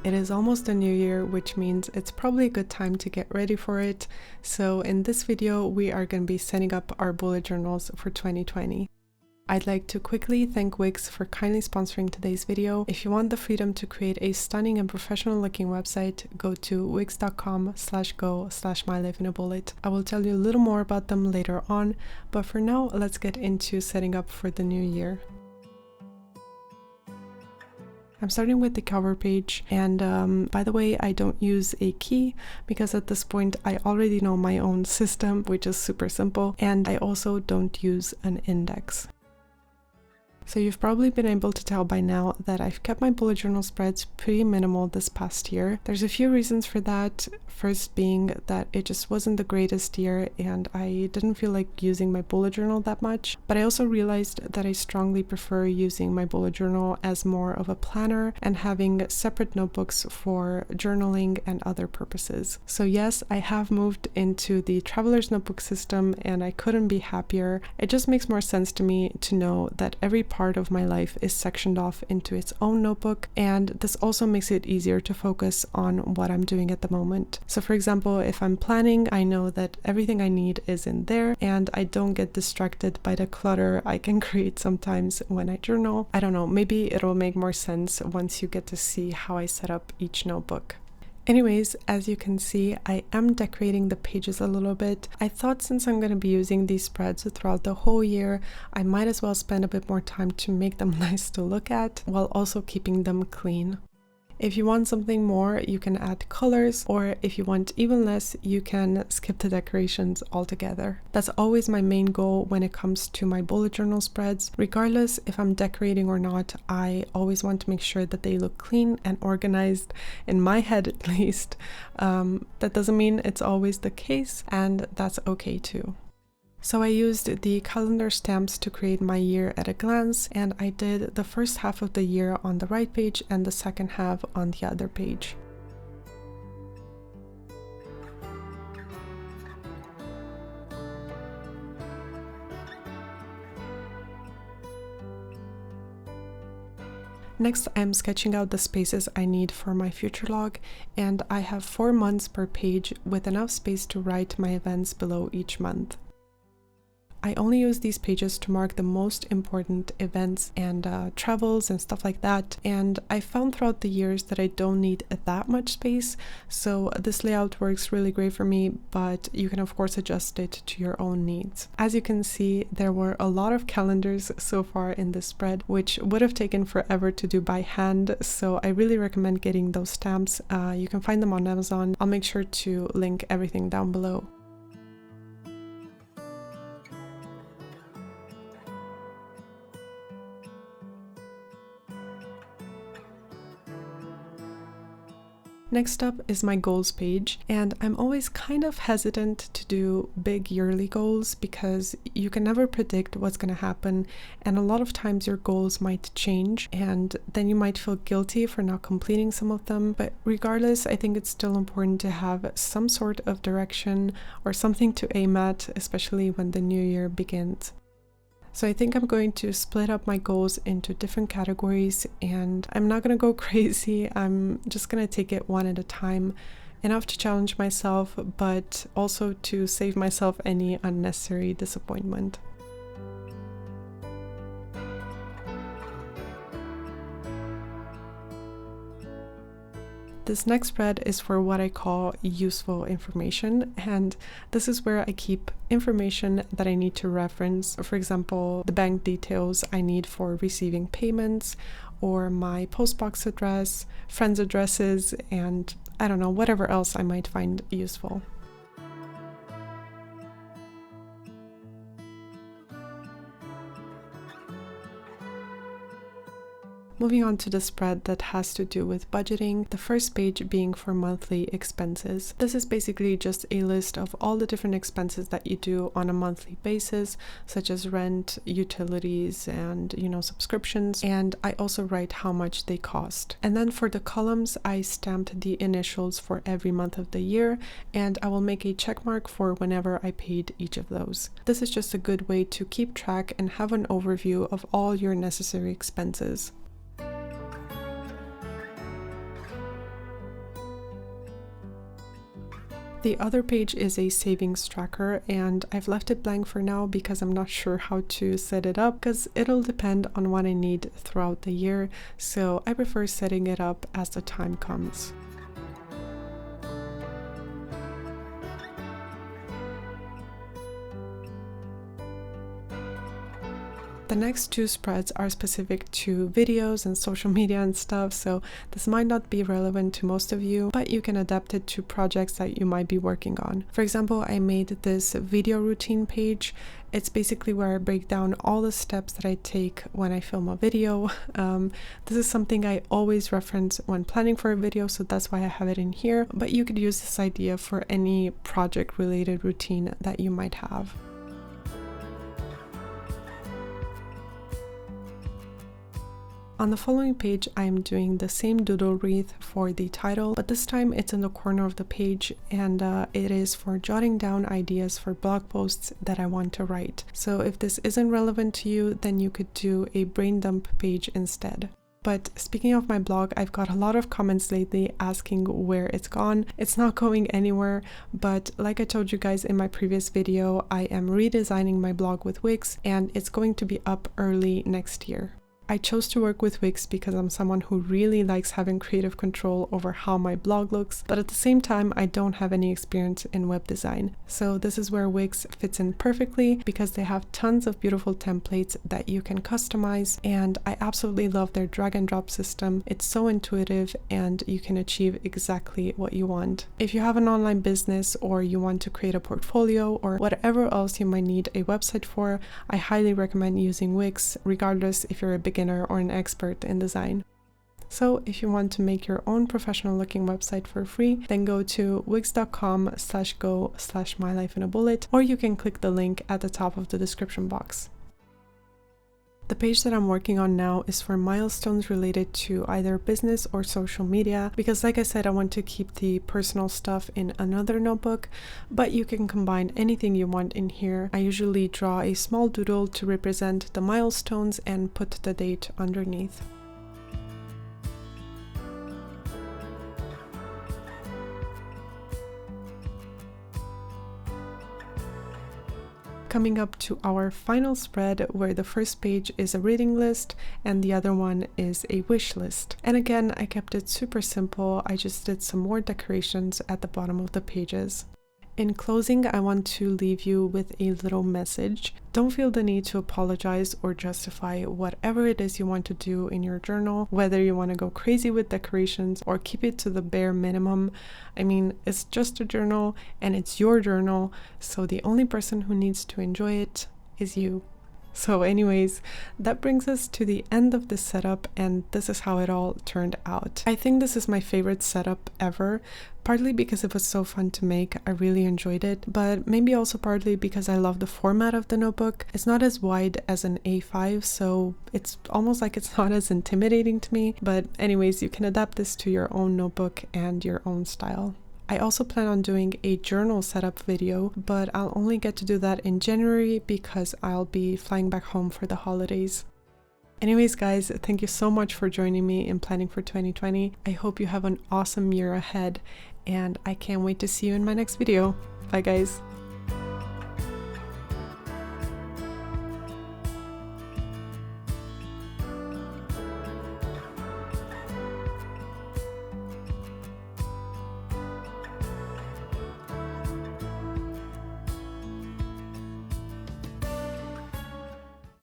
It is almost a new year, which means it's probably a good time to get ready for it. So in this video, we are going to be setting up our bullet journals for 2020. I'd like to quickly thank Wix for kindly sponsoring today's video. If you want the freedom to create a stunning and professional looking website, go to wix.com/go/MyLifeinaBullet. I will tell you a little more about them later on, but for now, let's get into setting up for the new year. I'm starting with the cover page, and by the way, I don't use a key because at this point I already know my own system, which is super simple, and I also don't use an index. So you've probably been able to tell by now that I've kept my bullet journal spreads pretty minimal this past year. There's a few reasons for that. First being that it just wasn't the greatest year and I didn't feel like using my bullet journal that much. But I also realized that I strongly prefer using my bullet journal as more of a planner and having separate notebooks for journaling and other purposes. So yes, I have moved into the traveler's notebook system and I couldn't be happier. It just makes more sense to me to know that every part of my life is sectioned off into its own notebook, and this also makes it easier to focus on what I'm doing at the moment. So for example, if I'm planning, I know that everything I need is in there and I don't get distracted by the clutter I can create sometimes when I journal. I don't know, maybe it'll make more sense once you get to see how I set up each notebook. Anyways, as you can see, I am decorating the pages a little bit. I thought since I'm going to be using these spreads throughout the whole year, I might as well spend a bit more time to make them nice to look at while also keeping them clean. If you want something more, you can add colors, or if you want even less, you can skip the decorations altogether. That's always my main goal when it comes to my bullet journal spreads. Regardless if I'm decorating or not, I always want to make sure that they look clean and organized, in my head at least. That doesn't mean it's always the case, and that's okay too. So I used the calendar stamps to create my year at a glance, and I did the first half of the year on the right page and the second half on the other page. Next, I'm sketching out the spaces I need for my future log, and I have 4 months per page with enough space to write my events below each month. I only use these pages to mark the most important events and travels and stuff like that, and I found throughout the years that I don't need that much space, so this layout works really great for me, but you can of course adjust it to your own needs. As you can see, there were a lot of calendars so far in this spread, which would have taken forever to do by hand, so I really recommend getting those stamps. You can find them on Amazon. I'll make sure to link everything down below. Next up is my goals page, and I'm always kind of hesitant to do big yearly goals because you can never predict what's going to happen, and a lot of times your goals might change and then you might feel guilty for not completing some of them. But regardless, I think it's still important to have some sort of direction or something to aim at, especially when the new year begins. So I think I'm going to split up my goals into different categories, and I'm not going to go crazy. I'm just going to take it one at a time, enough to challenge myself, but also to save myself any unnecessary disappointment. This next spread is for what I call useful information, and this is where I keep information that I need to reference. For example, the bank details I need for receiving payments, or my postbox address, friends' addresses, and I don't know, whatever else I might find useful. Moving on to the spread that has to do with budgeting, the first page being for monthly expenses. This is basically just a list of all the different expenses that you do on a monthly basis, such as rent, utilities, and subscriptions, and I also write how much they cost. And then for the columns, I stamped the initials for every month of the year, and I will make a check mark for whenever I paid each of those. This is just a good way to keep track and have an overview of all your necessary expenses. The other page is a savings tracker, and I've left it blank for now because I'm not sure how to set it up, because it'll depend on what I need throughout the year, so I prefer setting it up as the time comes. The next two spreads are specific to videos and social media and stuff, so this might not be relevant to most of you, but you can adapt it to projects that you might be working on. For example, I made this video routine page. It's basically where I break down all the steps that I take when I film a video. This is something I always reference when planning for a video, so that's why I have it in here, but you could use this idea for any project related routine that you might have. On the following page, I am doing the same doodle wreath for the title, but this time it's in the corner of the page, and it is for jotting down ideas for blog posts that I want to write. So if this isn't relevant to you, then you could do a brain dump page instead. But speaking of my blog, I've got a lot of comments lately asking where it's gone. It's not going anywhere, but like I told you guys in my previous video, I am redesigning my blog with Wix, and it's going to be up early next year. I chose to work with Wix because I'm someone who really likes having creative control over how my blog looks, but at the same time I don't have any experience in web design. So this is where Wix fits in perfectly because they have tons of beautiful templates that you can customize, and I absolutely love their drag and drop system. It's so intuitive and you can achieve exactly what you want. If you have an online business or you want to create a portfolio or whatever else you might need a website for, I highly recommend using Wix, regardless if you're a beginner or an expert in design. So if you want to make your own professional looking website for free, then go to wix.com/go/MyLifeinaBullet, or you can click the link at the top of the description box. The page that I'm working on now is for milestones related to either business or social media, because like I said, I want to keep the personal stuff in another notebook, but you can combine anything you want in here. I usually draw a small doodle to represent the milestones and put the date underneath. Coming up to our final spread, where the first page is a reading list and the other one is a wish list. And again, I kept it super simple. I just did some more decorations at the bottom of the pages. In closing, I want to leave you with a little message. Don't feel the need to apologize or justify whatever it is you want to do in your journal, whether you want to go crazy with decorations or keep it to the bare minimum. I mean, it's just a journal and it's your journal, so the only person who needs to enjoy it is you. So anyways, that brings us to the end of this setup, and this is how it all turned out. I think this is my favorite setup ever, partly because it was so fun to make. I really enjoyed it, but maybe also partly because I love the format of the notebook. It's not as wide as an A5, so it's almost like it's not as intimidating to me. But anyways, you can adapt this to your own notebook and your own style. I also plan on doing a journal setup video, but I'll only get to do that in January because I'll be flying back home for the holidays. Anyways guys, thank you so much for joining me in planning for 2020. I hope you have an awesome year ahead, and I can't wait to see you in my next video. Bye guys!